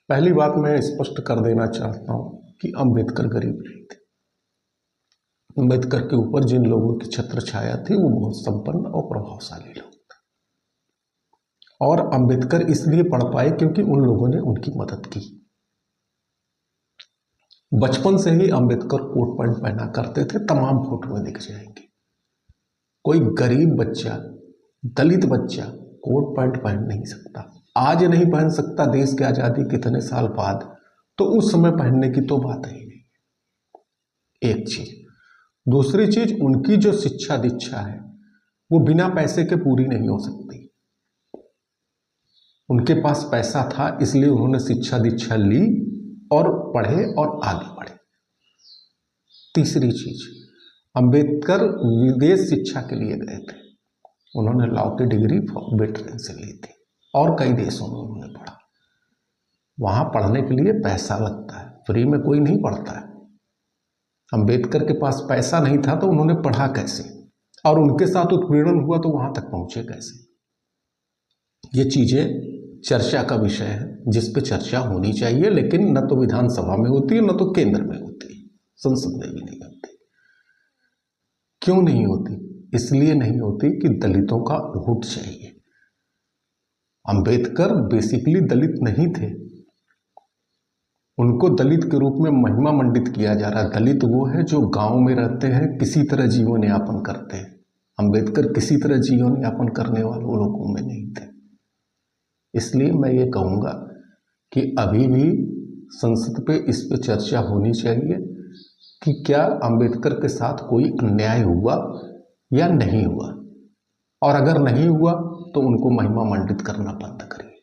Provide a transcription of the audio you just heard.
पहली बात मैं स्पष्ट कर देना चाहता हूं कि अंबेडकर गरीब नहीं थे। अंबेडकर के ऊपर जिन लोगों की छत्र छाया थी वो बहुत संपन्न और प्रभावशाली लोग थे, और अंबेडकर इसलिए पढ़ पाए क्योंकि उन लोगों ने उनकी मदद की। बचपन से ही अंबेडकर कोट पैंट पहना करते थे, तमाम फोटो में दिख जाएंगे। कोई गरीब बच्चा, दलित बच्चा कोट पैंट पहन नहीं सकता। आज नहीं पहन सकता, देश की आजादी कितने साल बाद, तो उस समय पहनने की तो बात ही नहीं। एक चीज। दूसरी चीज, उनकी जो शिक्षा दीक्षा है वो बिना पैसे के पूरी नहीं हो सकती। उनके पास पैसा था, इसलिए उन्होंने शिक्षा दीक्षा ली और पढ़े और आगे बढ़े। तीसरी चीज, अंबेडकर विदेश शिक्षा के लिए गए थे। उन्होंने लॉ की डिग्री ब्रिटेन से ली थी और कई देशों में उन्होंने पढ़ा। वहां पढ़ने के लिए पैसा लगता है, फ्री में कोई नहीं पढ़ता है। अंबेडकर के पास पैसा नहीं था तो उन्होंने पढ़ा कैसे, और उनके साथ उत्पीड़न हुआ तो वहां तक पहुंचे कैसे। ये चीजें चर्चा का विषय है जिस पे चर्चा होनी चाहिए, लेकिन न तो विधानसभा में होती है, न तो केंद्र में होती है, संसद में भी नहीं होती। क्यों नहीं होती? इसलिए नहीं होती कि दलितों का वोट चाहिए। अंबेडकर बेसिकली दलित नहीं थे, उनको दलित के रूप में महिमा मंडित किया जा रहा है। दलित वो है जो गांव में रहते हैं, किसी तरह जीवन यापन करते हैं। अंबेडकर किसी तरह जीवन यापन करने वालों लोगों में नहीं थे। इसलिए मैं ये कहूँगा कि अभी भी संसद पे इस पे चर्चा होनी चाहिए कि क्या अंबेडकर के साथ कोई अन्याय हुआ या नहीं हुआ, और अगर नहीं हुआ तो उनको महिमा मंडित करना बंद करें।